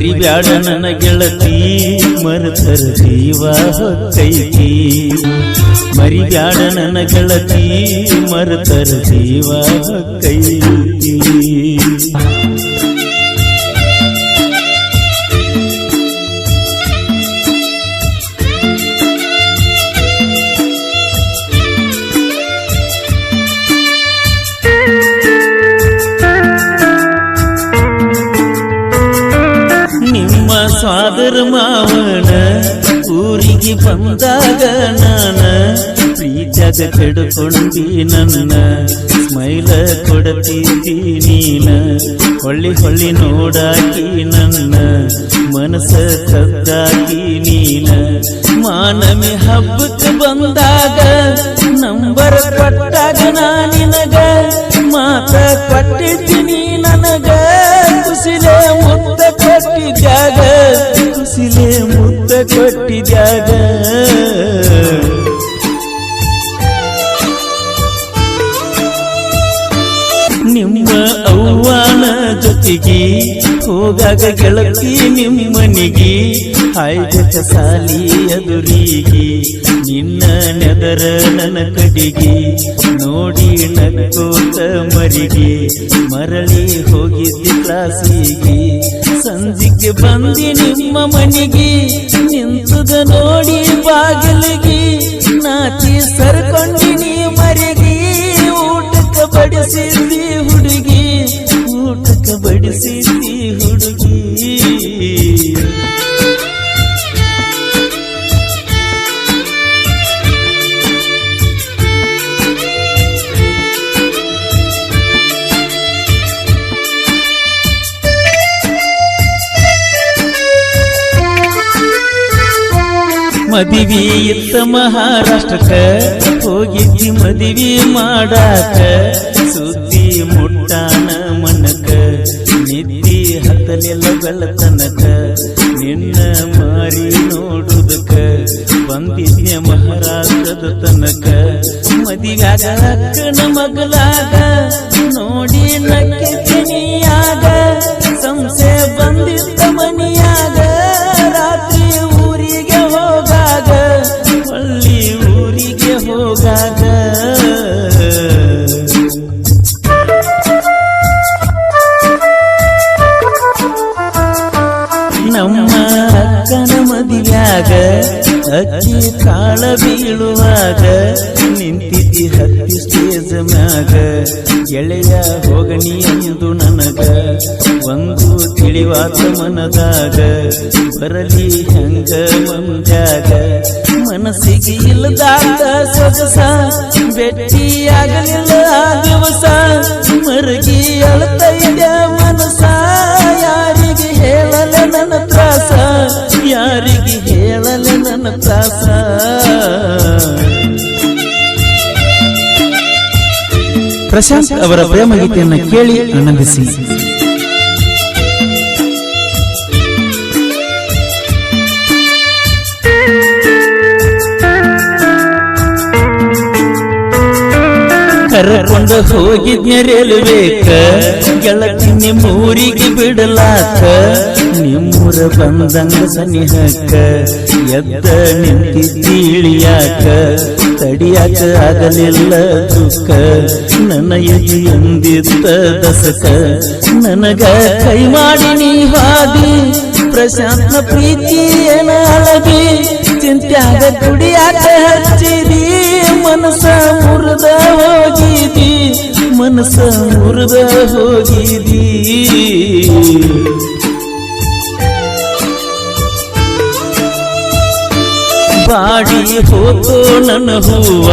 ಮರಿಬ್ಯಾಡ ನನ್ನ ಗೆಳತಿ ಮರೆತರ ಜೀವ ಹೊತ್ತೈತಿ ಮರಿಬ್ಯಾಡ ನನ್ನ ಗೆಳತಿ ಮರೆತರ ಜೀವ ಹೊತ್ತೈತಿ ಸ್ವಾದರ ಮಾವನ ಊರಿಗೆ ಬಂದಾಗ ನಾನ ಪ್ರೀತ್ಯಾಗ ಕೆಡುಕೊಂಡಿ ನನ್ನ ಸ್ಮೈಲ ಕೊಡತಿದ್ದಿ ನೀನ ಹೊಳ್ಳಿ ಹೊಳ್ಳಿ ನೋಡಾಕಿ ನನ್ನ ಮನಸ್ಸ ಕದ್ದಾಕಿ ನೀನ ಮಾನಮಿ ಹಬ್ಬಕ್ಕೆ ಬಂದಾಗ ನಂಬರ್ ಕೊಟ್ಟಾಗ ನಾನಿನಗ ಮಾತ ಕೊಟ್ಟಿದ್ದೀನಿ ನನಗ ಕುಸಿಲೆ ಮುತ್ತ ಕೊಟ್ಟಿದ್ಯಾಗ ಕುಸಿಲೆ ಮುತ್ತ ಕೊಟ್ಟಿದ್ಯಾಗ ನಿಮ್ಮ ಅವ್ವಾನ ಜೊತೆಗೆ ಹೋಗಾಗ ಗೆಳತಿ ನಿಮ್ಮನಿಗೆ ಹಾಯ್ಗತ ಸಾಲಿ ಎದುರಿಗೆ ನಿನ್ನ ನೆದರ ನನ್ನ ಕಡಿಗೆ ನೋಡಿ ನಕ್ಕೋತ ಮರಿಗೆ ಮರಳಿ ಹೋಗಿದ್ದಿ ಕ್ಲಾಸಿಗೆ ಸಂಜಿಗೆ ಬಂದಿ ನಿಮ್ಮ ಮನೆಗೆ ನಿಂತದ ನೋಡಿ ಬಾಗಿಲಿಗೆ ನಾಚಿ ಸರ್ಕೊಂಡಿನಿ ಮರಿಗೆ ಊಟಕ್ಕೆ ಬಡಿಸಿದ್ದಿ ಹುಡುಗಿ ಊಟಕ್ಕೆ ಬಡಿಸಿದ್ದಿ ಹುಡುಗಿ ಮದಿವಿ ಇತ್ತ ಮಹಾರಾಷ್ಟ್ರಕ್ಕ ಹೋಗಿದ್ದಿ ಮದಿವಿ ಮಾಡಾಕ ಸುದ್ದಿ ಮುಟ್ಟಾನ ಮನಕ ನಿದ್ದಿ ಹತ್ತಲಿಲ್ಲ ಬೆಳತನಕ ನಿನ್ನ ಮಾರಿ ನೋಡುದಕ್ಕ ಬಂದಿದ್ಯ ಮಹಾರಾಷ್ಟ್ರದ ತನಕ ಮದಿವ್ಯಾಗ ಅಕ್ಕನ ಮಗಲಾಗ ನೋಡಿ ನಕ್ಕಿನಿಯಾಗ ಸಂಸೆ ಬಂದಿದ್ದ ಮನಿಯಾಗ ರಾತ್ರಿ ಊರಿಗೆ ಹೋಗಾಗ ಹಳ್ಳಿ ಊರಿಗೆ ಹೋಗಾಗ ನಮ್ಮ ಅಕ್ಕನ ಮದಿವ್ಯಾಗ ಅಕ್ಕಿ ಕಾಳ ಬೀಳುವಾಗ ನಿಂತಿದ್ದಿ ಹತ್ತಿ ಸ್ಟೇಜ್ ಮ್ಯಾಗ ಗೆಳೆಯ ಹೋಗನಿ ಎಂದು ನನಗ ಒಂದು ತಿಳಿವಾತ ಮನದಾಗ ಬರಲಿ ಹಂಗ ಮಂದ್ಯಾಗ ಮನಸ್ಸಿಗೆ ಇಲ್ಲದಾದ ಸೊಗಸ ಭೇಟಿಯಾಗಲಿಲ್ಲ ಆ ದಿವಸ ಮರಗಿ ಅಳತೈದ ಮನಸ ಯಾರಿಗೆ ಹೇಳಲ ನನ್ನ ತ್ರಾಸ ಯಾರಿಗೆ ಹೇಳಲ ನನ್ನ ತ್ರಾಸ ಪ್ರಶಾಂತ್ ಅವರ ಪ್ರೇಮ ಗೀತೆಯನ್ನು ಕೇಳಿ ಆನಂದಿಸಿ. ಕರಕೊಂಡು ಹೋಗಿದ್ನ ರೈಲ್ವೇಕ ಗೆಳತಿ ನಿಮ್ಮೂರಿಗೆ ಬಿಡಲಾಕ ನಿಮ್ಮೂರ ಬಂದಂಗ ಸನಿಹಕ್ಕ ಎದ್ದ ನಿಂತಿದ್ದಿ ಇಳಿಯಾಕ ತಡಿಯಾಕ ಆಗಲಿಲ್ಲ ದುಃಖ ನನ್ನ ಎದಿ ಎಂದಿದ್ದ ದಸಕ ನನಗ ಕೈ ಮಾಡಿ ನೀ ಹಾದಿ ಪ್ರಶಾಂತ್ನ ಪ್ರೀತಿ ಏನ ಅಳದಿ ಚಿಂತ್ಯಾಗ ಕುಡಿಯಾಕ ಹಚ್ಚಿದಿ ಮನಸ ಮುರಿದ ಹೋಗಿದಿ ಮನಸ ಮುರಿದ ಹೋಗಿದಿ ಬಾಡಿ ಹೋತೋ ನನ್ನ ಹೂವ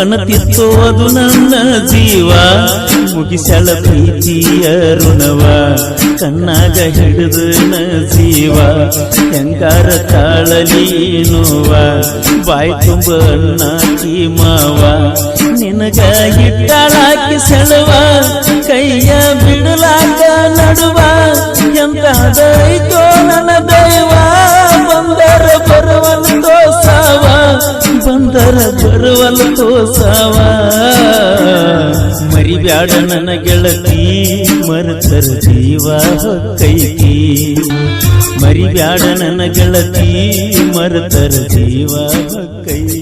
ಅನತಿತ್ತೋ ಅದು ನನ್ನ ಜೀವ ಮುಗಿಸಳ ಪ್ರೀತಿಯ ಋಣವ ಕಣ್ಣಾಗ ಹಿಡಿದು ನ ಜೀವ ಹೆಂಗಾರ ತಾಳಲಿ ನೋವ ಬಾಯ್ ತುಂಬ ಅಣ್ಣಾಕಿ ಮಾವ ನಿನಗ ಹಿಟ್ಟಾಳಾಕಿ ಸೆಳವ ಕೈಯ ಬಿಡಲಾಕ ನಡುವ ಎಂತಾದೈತೋ ನನ್ನ ದೈವ ಬಂದರ ಬರುವಲ್ ತೋಸವ ಬಂದರ ಬರುವಲ್ ತೋಸವ ಮರಿಬ್ಯಾಡ ನನ್ನ ಗೆಳತಿ ಮರೆತರ ಜೀವ ಹೊಕ್ಕೈತಿ ಮರಿಬ್ಯಾಡ ನನ್ನ ಗೆಳತಿ ಮರೆತರ ಜೀವ ಹೊಕ್ಕೈತಿ